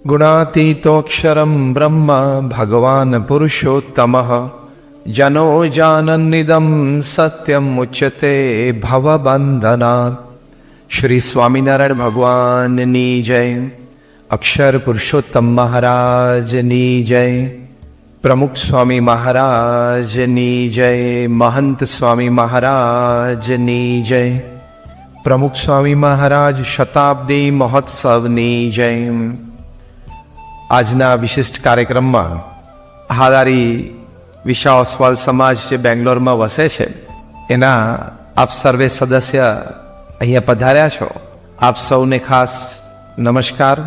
गुणातीतोऽक्षरं ब्रह्म भगवान् पुरुषोत्तमः जनो जानन्निदं सत्यम उच्यते भवबंधनात्। श्री स्वामिनारायण भगवाननी जय। अक्षर पुरुषोत्तम महाराजनी जय। प्रमुख स्वामी महाराजनी जय। महंत स्वामी महाराजनी जय। प्रमुख स्वामी महाराज शताब्दी महोत्सवनी जय। આજના વિશિષ્ટ કાર્યક્રમમાં હાલારી વિશા ઓસવાલ સમાજ જે બેંગ્લોરમાં વસે છે એના આપ સર્વે સદસ્ય અહીંયા પધાર્યા છો, આપ સૌને ખાસ નમસ્કાર,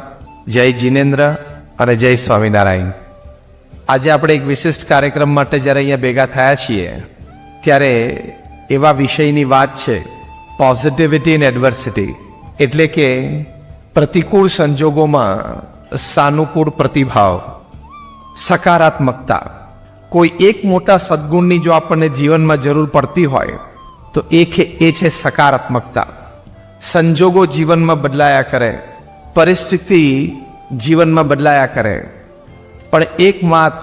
જય જિનેન્દ્ર અને જય સ્વામિનારાયણ. આજે આપણે એક વિશિષ્ટ કાર્યક્રમ માટે જ્યારે અહીંયા ભેગા થયા છીએ ત્યારે એવા વિષયની વાત છે, પોઝિટિવિટી ઇન એડવર્સિટી, એટલે કે પ્રતિકૂળ સંજોગોમાં સાનુકૂળ પ્રતિભાવ, સકારાત્મકતા. કોઈ એક મોટા સદગુણની જો આપણને જીવનમાં જરૂર પડતી હોય તો એ છે સકારાત્મકતા. સંજોગો જીવનમાં બદલાયા કરે, પરિસ્થિતિ જીવનમાં બદલાયા કરે, પણ એક વાત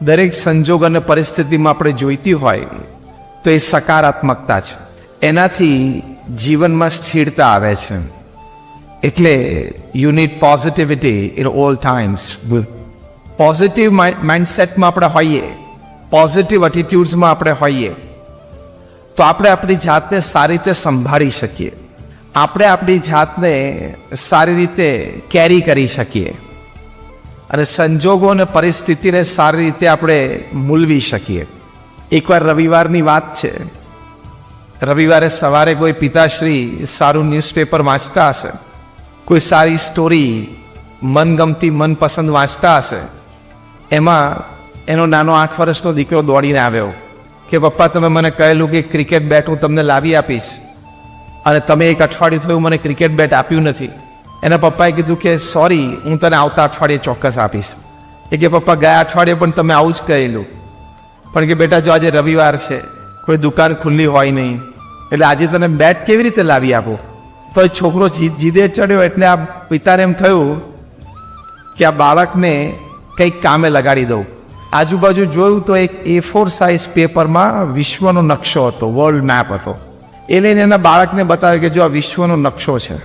દરેક સંજોગ અને પરિસ્થિતિમાં આપણે જોઈતી હોય તો એ સકારાત્મકતા છે. એનાથી જીવનમાં સ્થિરતા આવે છે. એટલે you need positivity in all times. Positive માઇન્ડસેટમાં આપણે હોઈએ, પોઝિટિવ એટીટ્યુડ્સમાં આપણે હોઈએ તો આપણે આપણી જાતને સારી રીતે સંભાળી શકીએ, આપણે આપણી જાતને સારી રીતે કેરી કરી શકીએ અને સંજોગો અને પરિસ્થિતિને સારી રીતે આપણે મૂલવી શકીએ. એકવાર રવિવારની વાત છે, રવિવારે સવારે કોઈ પિતાશ્રી સારું ન્યૂઝપેપર વાંચતા હશે, કોઈ સારી સ્ટોરી મનગમતી મનપસંદ વાંચતા હશે. એમાં એનો નાનો 8 વર્ષનો દીકરો દોડીને આવ્યો કે પપ્પા તમે મને કહેલું કે ક્રિકેટ બેટ હું તમને લાવી આપીશ અને તમે એક અઠવાડિયું થયું મને ક્રિકેટ બેટ આપ્યું નથી. એના પપ્પાએ કીધું કે સોરી, હું તને આવતા અઠવાડિયે ચોક્કસ આપીશ. એ કે પપ્પા ગયા અઠવાડિયે પણ તમે આવું જ કહેલું, પણ કે બેટા જો આજે રવિવાર છે, કોઈ દુકાન ખુલ્લી હોય નહીં, એટલે આજે તને બેટ કેવી રીતે લાવી આપું? તો એ છોકરો જીદે ચડ્યો એટલે આ પિતાને એમ થયું કે આ બાળકને કંઈક કામે લગાડી દઉં. આજુબાજુ જોયું તો એક A4 સાઇઝ પેપરમાં વિશ્વનો નકશો હતો, વર્લ્ડ મેપ હતો. એ લઈને એના બાળકને બતાવ્યું કે જો આ વિશ્વનો નકશો છે,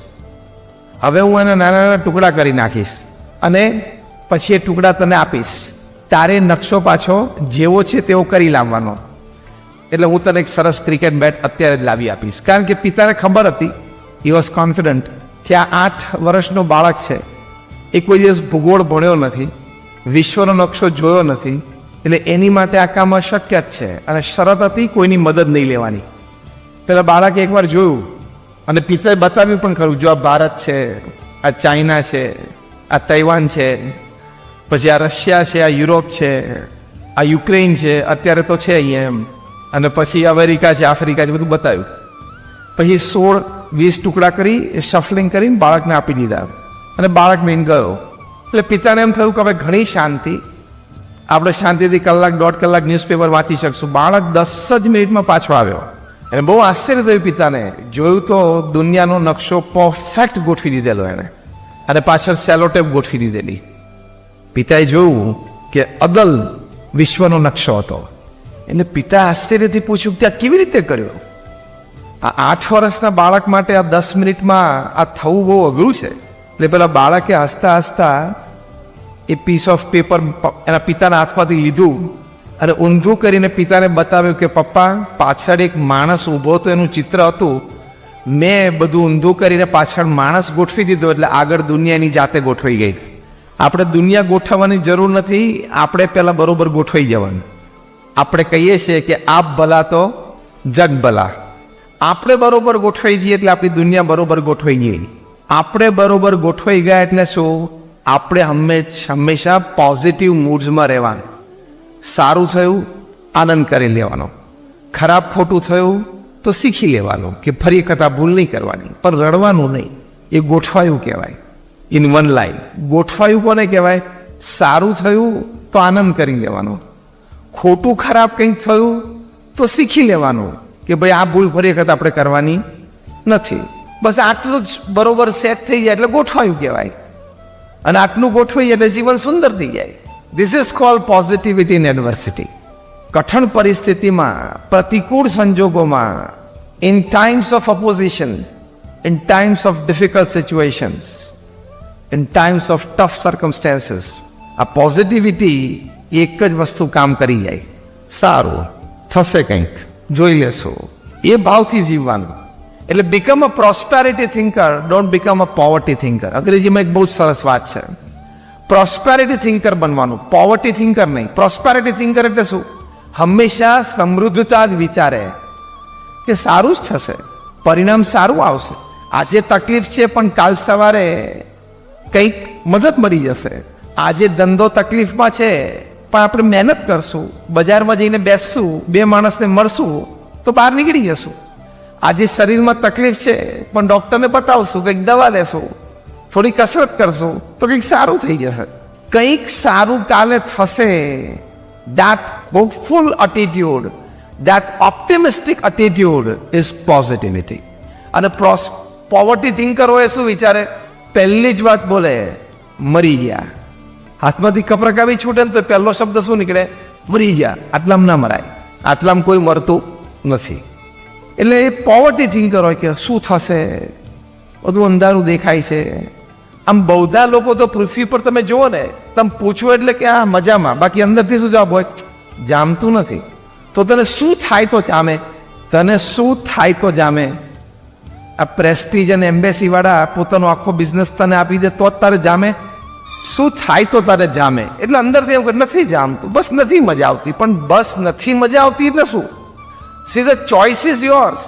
હવે હું એના નાના નાના ટુકડા કરી નાખીશ અને પછી એ ટુકડા તને આપીશ, તારે નકશો પાછો જેવો છે તેવો કરી લાવવાનો, એટલે હું તને એક સરસ ક્રિકેટ બેટ અત્યારે જ લાવી આપીશ. કારણ કે પિતાને ખબર હતી, હી વોઝ કોન્ફિડન્ટ કે આ 8 વર્ષનો બાળક છે, એ કોઈ દિવસ ભૂગોળ ભણ્યો નથી, વિશ્વનો નકશો જોયો નથી, એટલે એની માટે આ કામ અશક્ય જ છે અને શરત હતી કોઈની મદદ નહીં લેવાની. પેલા બાળકે એકવાર જોયું અને પિતાએ બતાવ્યું પણ ખરું, જો આ ભારત છે, આ ચાઇના છે, આ તૈવાન છે, પછી આ રશિયા છે, આ યુરોપ છે, આ યુક્રેન છે, અત્યારે તો છે અહીંયા એમ, અને પછી અમેરિકા છે, આફ્રિકા છે, બધું બતાવ્યું. પછી 16-20 ટુકડા કરી શફલિંગ કરીને બાળકને આપી દીધા અને બાળક મેન ગયો. એટલે પિતાને એમ થયું કે હવે ઘણી શાંતિ, આપણે શાંતિથી 1-1.5 કલાક ન્યૂઝપેપર વાંચી શકશું. બાળક 10 જ મિનિટમાં પાછો આવ્યો અને બહુ આશ્ચર્ય થયું પિતાને. જોયું તો દુનિયાનો નકશો પરફેક્ટ ગોઠવી દીધેલો એને અને પાછળ સેલોટેપ ગોઠવી દીધેલી. પિતાએ જોયું કે અદલ વિશ્વનો નકશો હતો. એટલે પિતા આશ્ચર્યથી પૂછ્યું કે આ કેવી રીતે કર્યો? આ 8 વર્ષના બાળક માટે આ 10 મિનિટમાં આ થવું બહુ અઘરું છે. એટલે પેલા બાળકે હસતા હસતા એ પીસ ઓફ પેપર એના પિતાના હાથમાંથી લીધું અને ઊંધું કરીને પિતાને બતાવ્યું કે પપ્પા પાછળ એક માણસ ઊભો હતો, એનું ચિત્ર હતું, મેં બધું ઊંધું કરીને પાછળ માણસ ગોઠવી દીધો, એટલે આગળ દુનિયાની જાતે ગોઠવાઈ ગઈ. આપણે દુનિયા ગોઠવવાની જરૂર નથી, આપણે પહેલાં બરોબર ગોઠવાઈ જવાનું. આપણે કહીએ છીએ કે આપ ભલા તો જગ ભલા. આપણે બરોબર ગોઠવાઈ જઈએ એટલે આપણી દુનિયા બરોબર ગોઠવાઈ ગઈ. આપણે બરોબર ગોઠવાઈ ગયા એટલે શું? આપણે હંમેશા પોઝિટિવ મૂડ્સમાં રહેવાનું. સારું થયું આનંદ કરી લેવાનો, ખરાબ ખોટું થયું તો શીખી લેવાનું કે ફરી કથા ભૂલ નહીં કરવાની, પણ રડવાનું નહીં. એ ગોઠવાયું કહેવાય. ઇન વન લાઈન ગોઠવાયું કોને કહેવાય? સારું થયું તો આનંદ કરી લેવાનો, ખોટું ખરાબ કંઈક થયું તો શીખી લેવાનું કે ભાઈ આ ભૂલ ફરી વખત આપણે કરવાની નથી. બસ આટલું જ બરોબર સેટ થઈ જાય એટલે ગોઠવાયું કહેવાય. અને આટલું ગોઠવીએ એટલે જીવન સુંદર થઈ જાય. This is called positivity in adversity. કઠણ પરિસ્થિતિમાં, પ્રતિકૂળ સંજોગોમાં, in times of opposition, in times of difficult situations, in times of tough સર્કમસ્ટેન્સીસ, આ પોઝિટિવિટી એક જ વસ્તુ કામ કરી જાય. સારું થશે, કંઈક જોઈ લેશો, એ ભાવથી જીવવાનું. એટલે become a prosperity thinker, don't become a poverty thinker. અંગ્રેજીમાં એક બહુ સરસ વાત છે, પ્રોસ્પેરિટી થિંકર બનવાનું, પોવર્ટી થિંકર નહીં. પ્રોસ્પેરિટી થિંકર એટલે શું? હંમેશા સમૃદ્ધતા જ વિચારે કે સારું જ થશે, પરિણામ સારું આવશે. આજે તકલીફ છે પણ કાલ સવારે કંઈક મદદ મળી જશે. આજે ધંધો તકલીફમાં છે પણ આપણે મહેનત કરશું, બજારમાં જઈને બેસશું, બે માણસને મળશું તો બહાર નીકળી જશું. આજે શરીરમાં તકલીફ છે પણ ડૉક્ટરને બતાવશું, કંઈક દવા લેશું, થોડી કસરત કરશું તો કંઈક સારું થઈ જશે. કંઈક સારું કાલે થશે. That hopeful attitude, that optimistic attitude is positivity. અને પોવર્ટી થિંકર હોય શું વિચારે? પહેલી જ વાત બોલે, મરી ગયા. હાથમાંથી કપરકાવી છૂટે ને તો પહેલો શબ્દ શું નીકળે? મરી ગયા. આટલામાં ના મરાય, આટલામાં કોઈ મરતું નથી. એટલે એ પોવર્ટી થિંકર હોય કે શું થશે, બધું અંધારું દેખાય છે. આમ બૌદ્ધા લોકો તો પૃથ્વી પર તમે જુઓ ને, તમે પૂછો એટલે કે આ મજામાં, બાકી અંદરથી શું જવાબ હોય? જામતું નથી. તો તને શું થાય તો જામે? તને શું થાય તો જામે? આ પ્રેસ્ટીજ અને એમ્બેસી વાળા પોતાનો આખો બિઝનેસ તને આપી દે તો જ તારે જામે? શું થાય તો તારે જામે? એટલે અંદરથી એમ કે નથી જામતું, બસ નથી મજા આવતી. પણ બસ નથી મજા આવતી એટલે શું? See the choice is yours.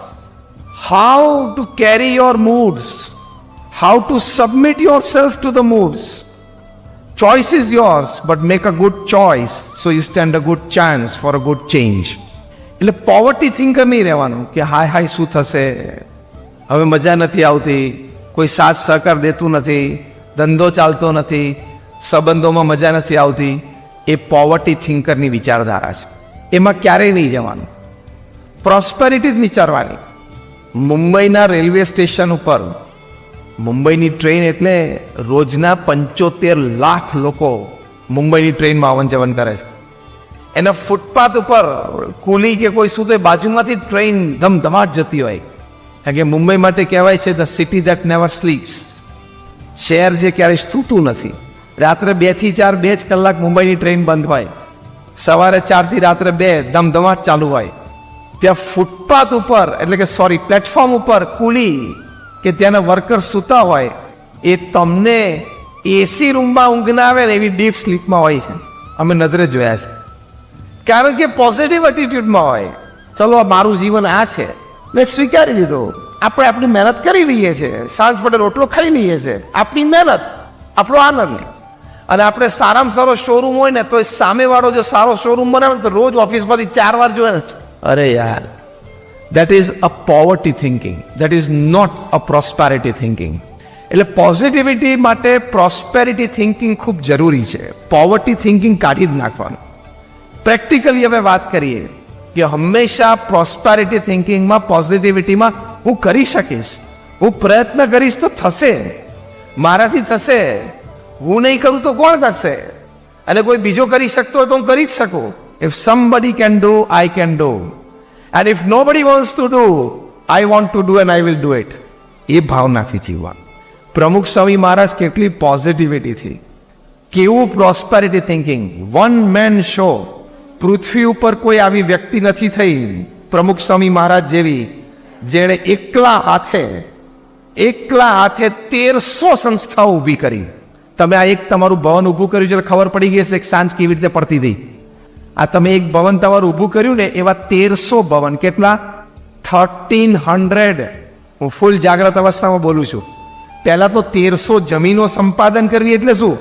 How to carry your moods, how to submit yourself to the moods. Choice is yours, but make a good choice so you stand a good chance for a good change. એટલે poverty thinker નહીં રહેવાનું કે હાય હાય શું થશે, હવે મજા નથી આવતી, કોઈ સાથ સહકાર દેતું નથી, ધંધો ચાલતો નથી, સંબંધોમાં મજા નથી આવતી. એ પોવર્ટી થિંકરની વિચારધારા છે. એમાં ક્યારેય નહીં જવાનું, પ્રોસ્પેરિટી જ વિચારવાની. મુંબઈના રેલવે સ્ટેશન ઉપર મુંબઈની ટ્રેન એટલે રોજના 75 લાખ લોકો મુંબઈની ટ્રેનમાં આવન જવન કરે છે. એના ફૂટપાથ ઉપર કુલી કે કોઈ શું તો બાજુમાંથી ટ્રેન ધમધમાટ જતી હોય. કારણ કે મુંબઈ માટે કહેવાય છે the city that never sleeps. શહેર જે ક્યારેય સૂતું નથી. રાત્રે 2 થી 4 2 જ કલાક મુંબઈની ટ્રેન બંધ હોય, સવારે 4 થી રાત્રે 2 ધમધમાટ ચાલુ હોય. ત્યાં ફૂટપાથ ઉપર એટલે કે પ્લેટફોર્મ ઉપર કુલી કે ત્યાંના વર્કર સૂતા હોય, એ તમને એસી રૂમમાં ઊંઘ ના આવે ને એવી ડીપ સ્લીપમાં હોય છે. અમે નજરે જોયા છે. કારણ કે પોઝિટિવ એટીટ્યુડમાં હોય. ચલો આ મારું જીવન આ છે, મેં સ્વીકારી લીધું. આપણે આપણી મહેનત કરી લઈએ છીએ, સાંજ પડે રોટલો ખાઈ લઈએ છીએ, આપણી મહેનત, આપણો આનંદ. અને આપણે સારામાં સારો શોરૂમ હોય ને તો સામેવાળો જો સારો શોરૂમ બનાવે તો રોજ ઓફિસમાંથી 4 વાર જોયે, અરે યાર. That is a poverty thinking. That is not a prosperity thinking. એટલે પોઝિટિવિટી માટે પ્રોસ્પેરિટી થિંકિંગ ખૂબ જરૂરી છે. પોવર્ટી થિંકિંગ કાઢી જ નાખવાનું. પ્રેક્ટિકલી હવે વાત કરીએ કે હંમેશા પ્રોસ્પેરિટી થિંકિંગમાં, પોઝિટિવિટીમાં હું કરી શકીશ, હું પ્રયત્ન કરીશ તો થશે, મારાથી થશે, હું નહીં કરું તો કોણ કરશે? અને કોઈ બીજો કરી શકતો હોય તો હું કરી જ શકું. If somebody can do, I can do. And if nobody wants to do, I want to do and I will do it. એ ભાવનાથી જીવવા. પ્રમુખ સ્વામી મહારાજ કેટલી પોઝિટિવિટીથી, કેવું prosperity thinking. One man show. પૃથ્વી ઉપર કોઈ આવી વ્યક્તિ નથી થઈ પ્રમુખ સ્વામી મહારાજ જેવી, જેણે એકલા હાથે 1300 સંસ્થાઓ ઊભી કરી. તમે આ એક તમારું ભવન ઊભું કર્યું છે ખબર પડી ગઈ હશે એક સાંજ કેવી રીતે પડતી હતી. આ તમે એક ભવન તમારું ઊભું કર્યું ને, એવા 1300 ભવન. કેટલા? 1300. હું ફૂલ જાગ્રત અવસ્થામાં બોલું છું. પહેલા તો 1300 જમીનો સંપાદન કરવી એટલે શું?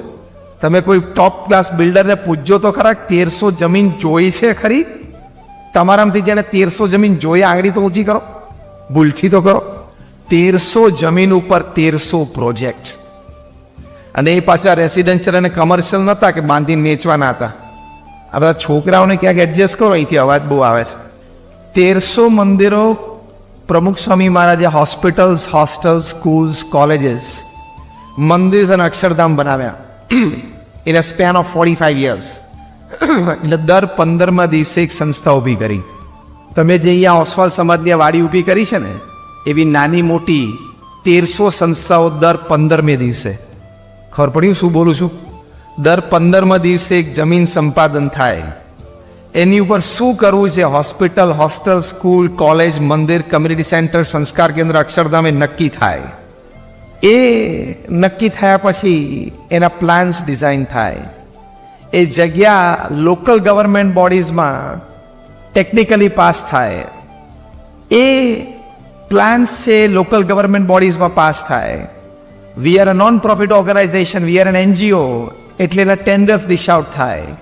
તમે કોઈ ટોપ ક્લાસ બિલ્ડરને પૂછજો તો ખરા, 1300 જમીન જોઈ છે ખરી? તમારામાંથી જેને 1300 જમીન જોઈ, આંગળી તો ઊંચી કરો, ભૂલથી તો કરો. 1300 જમીન ઉપર 1300 પ્રોજેક્ટ. અને એ પાછા રેસિડેન્શિયલ અને કમર્શિયલ નહોતા કે બાંધીને વેચવાના હતા. આ બધા છોકરાઓને ક્યાંક એડજસ્ટ કરો, અહીંથી અવાજ બહુ આવે છે. 1300 મંદિરો પ્રમુખ સ્વામી મહારાજે, હોસ્પિટલ્સ, હોસ્ટેલ્સ, સ્કૂલ્સ, કોલેજીસ, મંદિર અને અક્ષરધામ બનાવ્યા in a span of 45 years. એટલે દર 15મા દિવસે એક સંસ્થા ઊભી કરી. તમે જે અહીંયા ઓસવાલ સમાજની વાડી ઊભી કરી છે ને, એવી નાની મોટી 1300 સંસ્થાઓ દર 15મે દિવસે. ખબર પડ્યું શું બોલું છું? દર 15મા દિવસે એક જમીન સંપાદન થાય. એની ઉપર શું કરવું છે, હોસ્પિટલ, હોસ્ટેલ, સ્કૂલ, કોલેજ, મંદિર, કમ્યુનિટી સેન્ટર, સંસ્કાર કેન્દ્ર, અક્ષરધામ એ નક્કી થાય. એ નક્કી થયા પછી એના પ્લાન્સ ડિઝાઇન થાય. એ જગ્યા લોકલ ગવર્મેન્ટ બોડીઝમાં ટેકનિકલી પાસ થાય. એ પ્લાન્સ છે લોકલ ગવર્મેન્ટ બોડીઝમાં પાસ થાય. We are a non profit organization, we are an NGO, એટલે એના ટેન્ડર્સ ડિશ આઉટ થાય.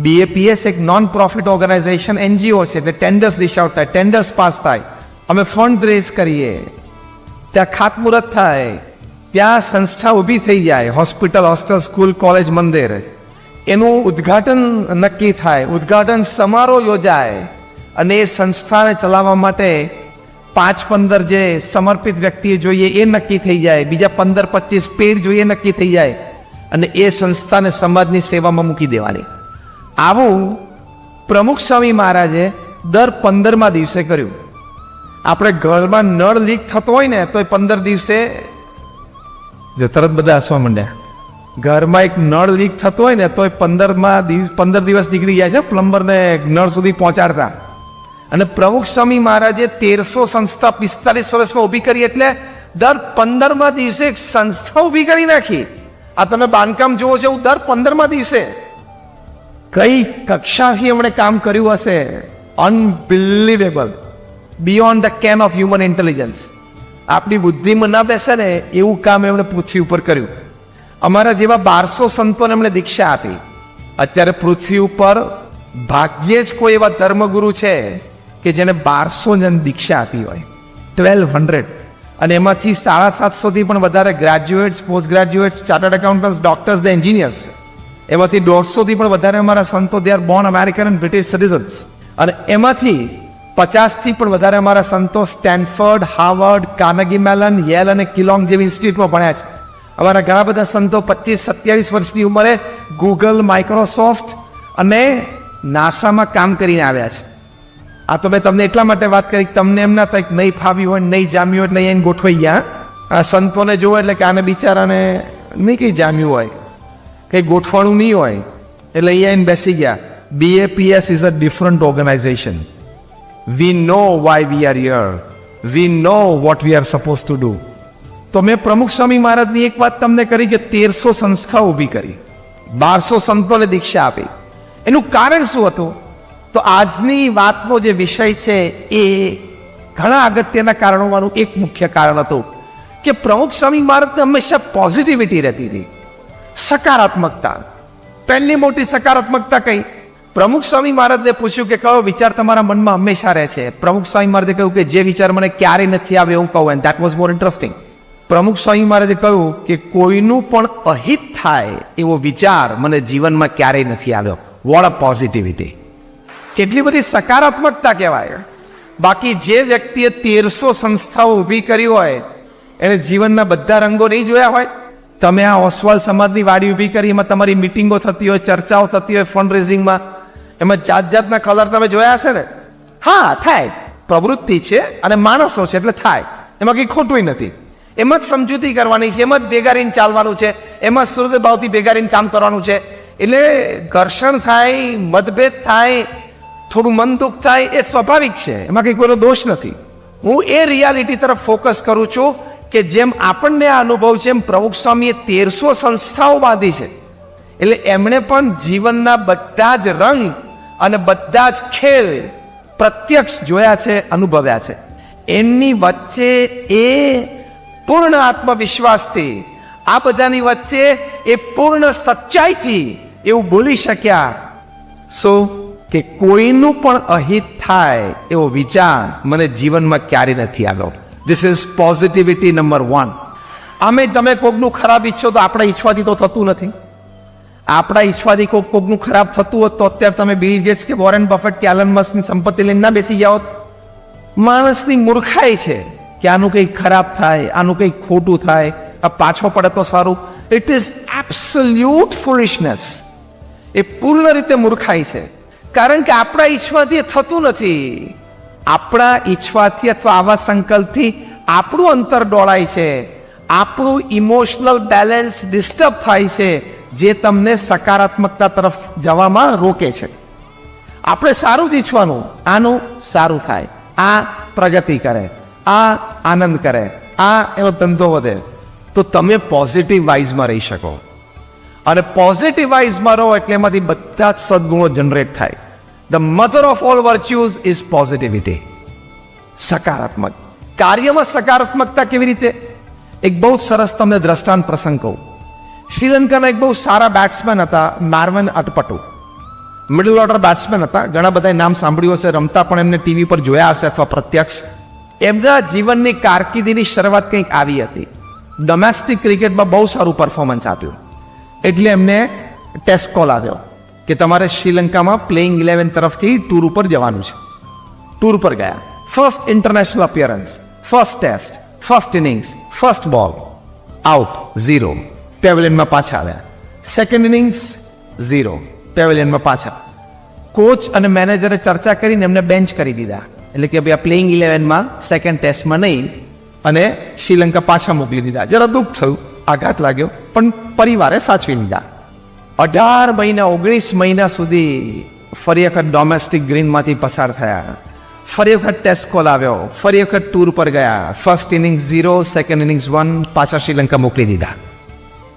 BAPS એક નોન પ્રોફિટ ઓર્ગેનાઇઝેશન NGO છે, એટલે ટેન્ડર્સ ડિશ આઉટ થાય, ટેન્ડર્સ પાસ થાય. અમે ફંડ રેઝ કરીએ, ત્યાં ખાતમુહૂર્ત થાય, ત્યાં સંસ્થા ઊભી થઈ જાય, હોસ્પિટલ, હોસ્ટેલ, સ્કૂલ, કોલેજ, મંદિર. એનું ઉદ્ઘાટન નક્કી થાય, ઉદ્ઘાટન સમારોહ યોજાય, અને એ સંસ્થાને ચલાવવા માટે 5-15 જે સમર્પિત વ્યક્તિએ જોઈએ એ નક્કી થઈ જાય, બીજા 15-25 પેડ જોઈએ નક્કી થઈ જાય, અને એ સંસ્થાને સમાજની સેવામાં મૂકી દેવાની. આવું પ્રમુખ સ્વામી મહારાજે દર 15મા દિવસે કર્યું. આપણે ઘરમાં નળ લીક થતો હોય ને તો 15 દિવસે તરત બધા હસવા માંડ્યા. ઘરમાં એક નળ લીક થતો હોય ને તો 15 દિવસ નીકળી જાય છે પ્લમ્બરને નળ સુધી પહોંચાડતા. અને પ્રમુખ સ્વામી મહારાજે 1300 સંસ્થા 45 વર્ષમાં ઊભી કરી, એટલે દર 15મા દિવસે એક સંસ્થા ઊભી કરી નાખી. આ તમે બાંધકામ જુઓ છો, દર 15મા દિવસે કઈ કક્ષાથી એમણે કામ કર્યું હશે, unbelievable, beyond the can of human intelligence. આપણી બુદ્ધિમાં ના બેસે ને એવું કામ એમણે પૃથ્વી ઉપર કર્યું. અમારા જેવા 1200 સંતોને એમણે દીક્ષા આપી. અત્યારે પૃથ્વી ઉપર ભાગ્યે જ કોઈ એવા ધર્મગુરુ છે કે જેને 1200 જણ દીક્ષા આપી હોય, 1200. અને એમાંથી 750 પણ વધારે graduates, post graduates, chartered accountants, doctors, the engineers. એમાંથી 150 પણ વધારે અમારા સંતો they are Born American and British citizens. અને એમાંથી 50થી પણ વધારે અમારા સંતો Stanford, Harvard, Carnegie melon, Yale અને કિલોંગ જેવી ઇન્સ્ટિટ્યૂટમાં ભણ્યા છે. અમારા ઘણા બધા સંતો 25-27 વર્ષની ઉંમરે ગૂગલ, માઇક્રોસોફ્ટ અને નાસામાં કામ કરીને આવ્યા છે. આ તો મેં તમને એટલા માટે વાત કરી, તમને એમ ના થાય નહીં ફાવ્યું હોય, નહીં જામ્યું હોય એટલે અહીંયા ગોઠવાઈ ગયા. આ સંતોને જોવો એટલે કે આને બિચારાને નહીં કંઈ જામ્યું હોય, કંઈ ગોઠવાણું નહીં હોય, એટલે અહીંયા બેસી ગયા. BAPS is a different organization. We know why we are here. We know what we are supposed to do. તો મેં પ્રમુખ સ્વામી મહારાજની એક વાત તમને કરી કે 1300 સંસ્થાઓ ઊભી કરી, 1200 સંતોને દીક્ષા આપી. એનું કારણ શું હતું? તો આજની વાતનો જે વિષય છે એ ઘણા અગત્યના કારણોમાંનું એક મુખ્ય કારણ હતું કે પ્રમુખ સ્વામી મહારાજને હંમેશા પોઝિટિવિટી રહેતી હતી, સકારાત્મકતા. પહેલી મોટી સકારાત્મકતા કઈ? પ્રમુખ સ્વામી મહારાજને પૂછ્યું કે કયો વિચાર તમારા મનમાં હંમેશા રહે છે? પ્રમુખ સ્વામી મહારાજે કહ્યું કે જે વિચાર મને ક્યારેય નથી આવ્યો એવું કહું. And that was more interesting. પ્રમુખ સ્વામી મહારાજે કહ્યું કે કોઈનું પણ અહિત થાય એવો વિચાર મને જીવનમાં ક્યારેય નથી આવ્યો. What a positivity! કેટલી બધી સકારાત્મકતા કહેવાય. બાકી જે વ્યક્તિએ 1300 સંસ્થાઓ ઊભી કરી હોય એને જીવનના બધા રંગો નહીં જોયા હોય. તમે આ ઓસવાલ સમાજની વાડી ઊભી કરી, એમાં તમારી મિટિંગો થતી હોય, ચર્ચાઓ થતી હોય, ફંડ રેઝિંગમાં, એમાં જાત જાતના કલર તમે જોયા હશે ને? હા, થાય. પ્રવૃત્તિ છે અને માણસો છે એટલે થાય, એમાં કંઈ ખોટું નથી. એમાં જ સમજૂતી કરવાની છે, એમાં જ ભેગા રહીને ચાલવાનું છે, એમાં સુરત ભાવથી ભેગા રહીને કામ કરવાનું છે. એટલે ઘર્ષણ થાય, મતભેદ થાય, થોડું મન દુઃખ થાય, એ સ્વાભાવિક છે, એમાં કંઈ કોઈનો દોષ નથી. હું એ રિયાલિટી તરફ ફોકસ કરું છું કે જેમ આપણને આ અનુભવ છે એમ પ્રમુખ સ્વામીએ 1300 સંસ્થાઓ બાંધી છે. એટલે એમણે પણ જીવનના બધા જ રંગ અને બધા જ ખેલ પ્રત્યક્ષ જોયા છે, અનુભવ્યા છે. એમની વચ્ચે એ પૂર્ણ આત્મવિશ્વાસથી, આ બધાની વચ્ચે એ પૂર્ણ સચ્ચાઈથી એવું બોલી શક્યા શું કે કોઈનું પણ અહિત થાય એવો વિચાર મને જીવનમાં ક્યારેય નથી આવ્યો. This is positivity number 1. આમે તમે કોકનું ખરાબ ઈચ્છો તો આપણા ઈચ્છવાથી તો થતું નથી. આપણા ઈચ્છવાથી કોકનું ખરાબ થતું હોત તો અત્યારે તમે બિલ ગેટ્સ કે વોરેન બફેટ કે એલન મસ્કની સંપત્તિ લઈને ના બેસી જાઓ. માણસની મૂર્ખાઈ છે કે આનું કંઈક ખરાબ થાય, આનું કંઈક ખોટું થાય, આ પાછો પડે તો સારું. It is absolute foolishness. એ પૂર્ણ રીતે મૂર્ખાઈ છે, કારણ કે આપણા ઈચ્છવાથી એ થતું નથી. આપણા ઈચ્છવાથી અથવા આવા સંકલ્પથી આપણું અંતર દોડાય છે, આપણું ઇમોશનલ બેલેન્સ ડિસ્ટર્બ થાય છે, જે તમને સકારાત્મકતા તરફ જવામાં રોકે છે. આપણે સારું જ ઈચ્છવાનું, આનું સારું થાય, આ પ્રગતિ કરે, આ આનંદ કરે, આ એનો ધંધો વધે, તો તમે પોઝિટિવ વાઇઝમાં રહી શકો. અને પોઝિટિવ વાઇઝમાં રહો એટલે એમાંથી બધા જ સદગુણો જનરેટ થાય. The mother of all virtues is positivity. સકારાત્મક કાર્યમાં સકારાત્મકતા કેવી રીતે? એક બહુ સરસ તમને દ્રષ્ટાંત પ્રસંગ કહું. શ્રીલંકાના એક બહુ સારા બેટ્સમેન હતા, માર્વન અટપટુ. મિડલ ઓર્ડર બેટ્સમેન હતા. ઘણા બધા નામ સાંભળ્યું હશે, રમતા પણ એમને ટીવી પર જોયા હશે અથવા પ્રત્યક્ષ. એમના જીવનની કારકિર્દીની શરૂઆત કંઈક આવી હતી. ડોમેસ્ટિક ક્રિકેટમાં બહુ સારું પરફોર્મન્સ આપ્યું, એટલે એમને ટેસ્ટ કોલ આવ્યો કે તમારે શ્રીલંકામાં પ્લેઇંગ 11 તરફથી ટૂર ઉપર જવાનું છે. ટૂર પર ગયા. First international appearance, first test, first innings, first ball, out, 0. પેવેલિયનમાં પાછા આવ્યા. સેકન્ડ ઇનિંગ્સ 0, પેવેલિયનમાં પાછા. કોચ અને મેનેજરે ચર્ચા કરીને એમને બેન્ચ કરી દીધા. એટલે કે ભાઈ આ પ્લેઇંગ 11માં સેકન્ડ ટેસ્ટમાં નહીં, અને શ્રીલંકા પાછા મોકલી દીધા. જરા દુઃખ થયું, આઘાત લાગ્યો, પણ પરિવારે સાચવી લીધા. 18 મહિના 19 મહિના સુધી ફરી વખત ડોમેસ્ટિક ગ્રીનમાંથી પસાર થયા. ફરી વખત ટેસ્ટ કોલ આવ્યો, ફરી વખત ટૂર પર ગયા. ફર્સ્ટ ઇનિંગ્સ 0, સેકન્ડ ઇનિંગ્સ 1, પાછા શ્રીલંકા મોકલી દીધા.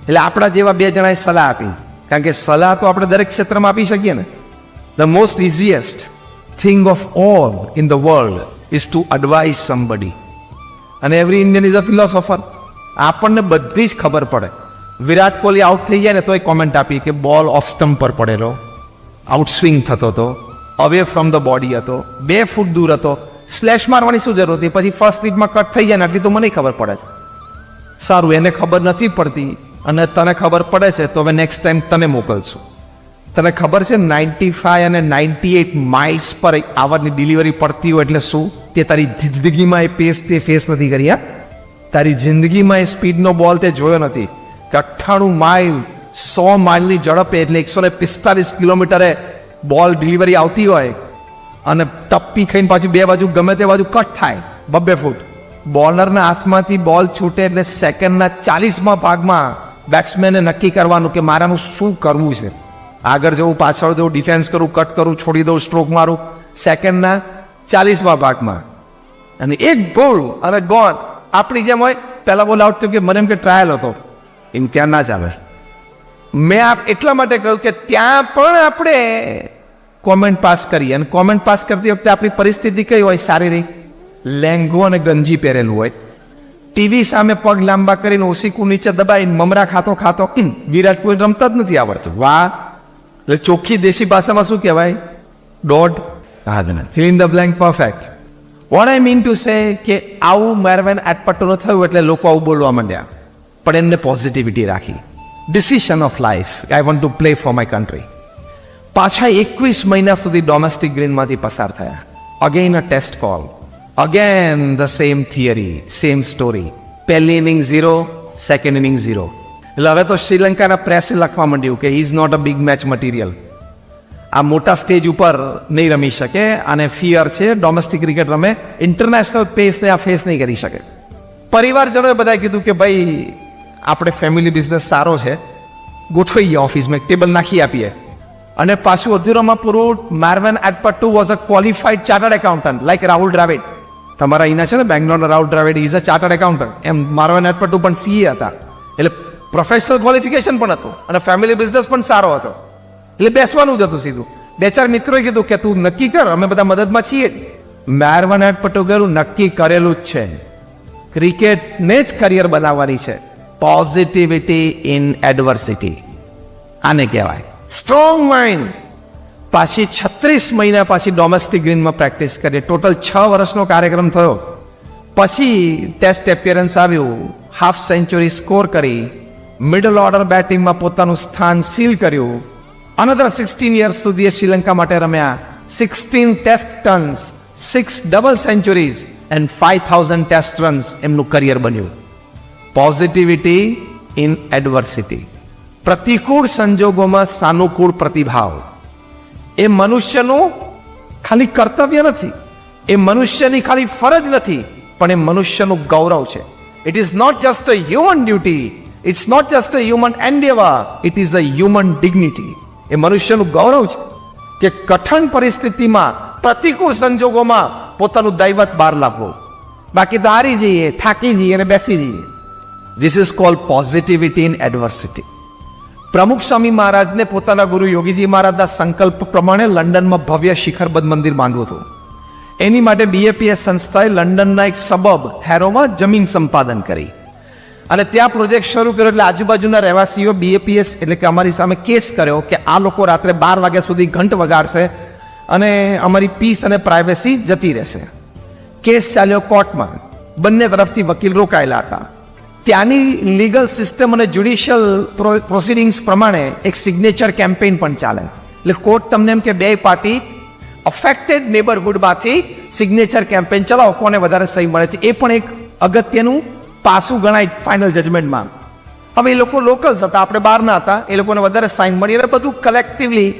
એટલે આપણા જેવા બે જણાએ સલાહ આપી, કારણ કે સલાહ તો આપણે દરેક ક્ષેત્રમાં આપી શકીએ ને. The most easiest thing of all in the world is to advise somebody. અને every Indian is a philosopher. આપણને બધી જ ખબર પડે. વિરાટ કોહલી આઉટ થઈ જાય ને તો એ કોમેન્ટ આપી કે બોલ ઓફ સ્ટમ્પ પર પડેલો, આઉટ સ્વિંગ થતો હતો, અવે ફ્રોમ ધ બોડી હતો, 2 ફૂટ દૂર હતો, સ્લેશ મારવાની શું જરૂર હતી? પછી ફર્સ્ટ હિટમાં કટ થઈ જાય ને આટલી તો મને ખબર પડે છે. સારું, એને ખબર નથી પડતી અને તને ખબર પડે છે, તો હવે નેક્સ્ટ ટાઈમ તને મોકલશું. તને ખબર છે 95 અને 98 માઇલ્સ પર આવરની ડિલિવરી પડતી હોય એટલે શું? તે તારી જિંદગીમાં એ પેસ તે ફેસ નથી કરી. હા, તારી જિંદગીમાં એ સ્પીડનો બોલ તે જોયો નથી કે 98 માઇલ 100 માઇલની ઝડપે એટલે 145 કિલોમીટરે બોલ ડિલિવરી આવતી હોય અને ટપ્પી ખાઈને પાછી 2 બાજુ ગમે તે બાજુ કટ થાય 2 ફૂટ. બોલરના હાથમાંથી બોલ છૂટે એટલે સેકન્ડના 40મા ભાગમાં બેટ્સમેને નક્કી કરવાનું કે મારાનું શું કરવું છે. આગળ જવું, પાછળ જવું, ડિફેન્સ કરું, કટ કરું, છોડી દઉં, સ્ટ્રોક મારું. સેકન્ડના 40મા ભાગમાં અને એક ગોળ અને ગોન. આપણી જેમ હોય, પહેલા બોલ આઉટ થયો કે મને એમ કે ટ્રાયલ હતો, એમ ત્યાં ના જ આવે. મેં એટલા માટે કહ્યું કે ત્યાં પણ આપણે કોમેન્ટ પાસ કરીએ, અને કોમેન્ટ પાસ કરતી વખતે આપણી પરિસ્થિતિ કઈ હોય? શારીરિક, લેંગો અને ગંજી પહેરેલું હોય, ટીવી સામે પગ લાંબા કરીને ઓસીકું નીચે દબાઈને મમરા ખાતો ખાતો વિરાટ કોહલી રમતા જ નથી આવડતું. વાહ! એટલે ચોખ્ખી દેશી ભાષામાં શું કહેવાય? ડોડ. Fill in the blank perfect. What I mean to say કે આવું માર્વન એટપટોનું થયું એટલે લોકો આવું બોલવા માંડ્યા, પણ એમને પોઝિટિવિટી રાખી. Decision of life, I want to play for my country. પાછા 21 મહિના સુધી ડોમેસ્ટિક ગ્રીનમાંથી પસાર થયા. Again a test call, again the same theory, same story. પહેલી ઇનિંગ 0, સેકન્ડ ઇનિંગ 0. એટલે હવે તો શ્રીલંકાના પ્રેસે લખવા માંડ્યું કે he is not a big match material. આ મોટા સ્ટેજ ઉપર નહીં રમી શકે, અને ફિયર છે, ડોમેસ્ટિક ક્રિકેટ રમે, ઇન્ટરનેશનલ પેસને આ ફેસ નહીં કરી શકે. પરિવારજનોએ બધાએ કીધું કે ભાઈ આપણે ફેમિલી બિઝનેસ સારો છે, ગોઠવાઈ ગયા ઓફિસમાં, ટેબલ નાખી આપીએ. અને પાછું અધૂરામાં પૂરું, Marvan Atapattu was a qualified chartered accountant like Rahul Dravid. તમારા અહીંના છે ને બેંગ્લોરના Rahul Dravid is a chartered accountant, એમ માર્વન એટપટુ પણ સીએ હતા. એટલે પ્રોફેશનલ ક્વોલિફિકેશન પણ હતું અને ફેમિલી બિઝનેસ પણ સારો હતો. એટલે બેસવાનું જ હતું સીધું. 2-4 મિત્રોએ કીધું કે તું નક્કી કર, અમે બધા મદદમાં છીએ. માર્વન એટપટુ કહ્યું નક્કી કરેલું જ છે, ક્રિકેટને જ કરિયર બનાવવાની છે. પોઝિટિવિટી ઇન એડવર્સિટી આને કહેવાય. Strong mind. પાછી 36 મહિના પાછી ડોમેસ્ટિક ગ્રીનમાં પ્રેક્ટિસ કરી. ટોટલ 6 વર્ષનો કાર્યક્રમ થયો. પછી ટેસ્ટ એપિયરન્સ આવ્યું, હાફ સેન્ચુરી સ્કોર કરી, મિડલ ઓર્ડર બેટિંગમાં પોતાનું સ્થાન સીલ કર્યું. અનધર 16 યર્સ સુધી એ શ્રીલંકા માટે રમ્યા. 16 test turns, 6 double centuries and 5000 test runs એમનું કરિયર બન્યું. Positivity in adversity. પ્રતિકૂળ સંજોગોમાં સાનુકૂળ પ્રતિભાવ એ મનુષ્યનું ખાલી કર્તવ્ય નથી, એ મનુષ્યની ખાલી ફરજ નથી, પણ એ મનુષ્યનું ગૌરવ છે. It is not just a human duty, it's not just a human endeavour, it is a human dignity. એ મનુષ્યનું ગૌરવ છે કે કઠણ પરિસ્થિતિમાં, પ્રતિકૂળ સંજોગોમાં પોતાનું દૈવત બહાર લાવવું. બાકી તો હારી જઈએ, થાકી જઈએ અને બેસી જઈએ. This is called positivity in adversity. પ્રમુખ સ્વામી મહારાજને પોતાના ગુરુ યોગીજી મહારાજના સંકલ્પ પ્રમાણે લંડનમાં ભવ્ય શિખરબદ્ધ મંદિર બાંધવું હતું. એની માટે BAPS સંસ્થાએ લંડનના એક સબબ હેરોમાં જમીન સંપાદન કરી અને ત્યાં પ્રોજેક્ટ શરૂ કર્યો. એટલે આજુબાજુના રહેવાસીઓ BAPS એટલે કે અમારી સામે કેસ કર્યો કે આ લોકો રાત્રે 12 વાગ્યા સુધી ઘંટ વગાડશે અને અમારી પીસ અને પ્રાઇવેસી જતી રહેશે. કેસ ચાલ્યો કોર્ટમાં. બંને તરફથી વકીલ રોકાયેલા હતા. ત્યાંની લીગલ સિસ્ટમ અને જ્યુડિશિયલ પ્રોસિડિંગ્સ પ્રમાણે એક સિગ્નેચર કેમ્પેઇન પણ ચાલે. એટલે કોર્ટ તમને એમ કે બે પાર્ટી અફેક્ટેડ નેબરહુડમાંથી સિગ્નેચર કેમ્પેઇન ચલાવો, કોને વધારે સહી મળે છે. એ પણ એક અગત્યનું પાસું ગણાય ફાઇનલ જજમેન્ટમાં. હવે એ લોકો લોકલ્સ હતા, આપણે બહારના હતા, એ લોકોને વધારે સાઇન મળી અને બધું collectively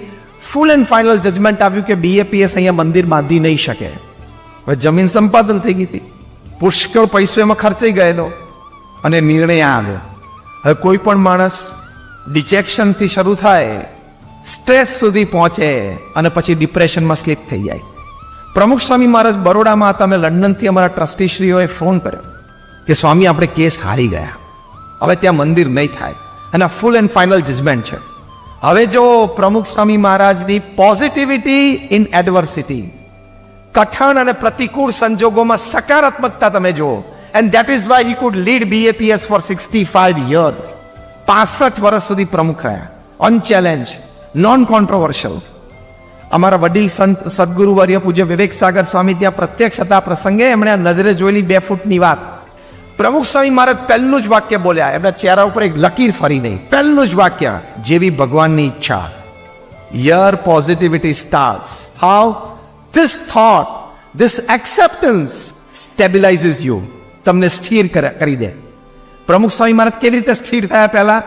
full and final judgement આવ્યું કે BAPS અહીંયા મંદિર બાંધી નહીં શકે. હવે જમીન સંપાદન થઈ ગઈ હતી, પુષ્કળ પૈસો એમાં ખર્ચાઈ ગયેલો અને નિર્ણય આવ્યો. હવે કોઈ પણ માણસ ડિજેક્શનથી શરૂ થાય, સ્ટ્રેસ સુધી પહોંચે અને પછી ડિપ્રેશનમાં સ્લીપ થઈ જાય. પ્રમુખ સ્વામી મહારાજ બરોડામાં હતા અને લંડનથી અમારા ટ્રસ્ટીશ્રીઓએ ફોન કર્યો કે સ્વામી આપણે કેસ હારી ગયા, હવે ત્યાં મંદિર નહીં થાય અને ફૂલ એન્ડ ફાઇનલ જજમેન્ટ છે. હવે જો પ્રમુખ સ્વામી મહારાજની પોઝિટિવિટી ઇન એડવર્સિટી, કઠણ અને પ્રતિકૂળ સંજોગોમાં સકારાત્મકતા તમે જુઓ. And that is why he could lead BAPS for 65 years. 65 વર્ષ સુધી પ્રમુખ રહ્યા, અનચેલેન્જ, નોન કોન્ટ્રોવર્શિયલ. અમારા વડીલ સંત સદગુરુ વર્ય પૂજ્ય વિવેક સાગર સ્વામી ત્યાં પ્રત્યક્ષ હતા પ્રસંગે. એમણે આ નજરે જોયેલી 2 ફૂટની વાત પ્રમુખ સ્વામી મહારાજ પહેલું જ વાક્ય બોલ્યા, એમના ચહેરા ઉપર એક લકીર ફરી નહીં. પહેલું જ વાક્ય, જેવી ભગવાનની ઈચ્છા. Your positivity starts. How? This thought, this acceptance stabilises you. તમને સ્થિર કરી દે. પ્રમુખ સ્વામી મહારાજ કેવી રીતે સ્થિર થયા? પહેલા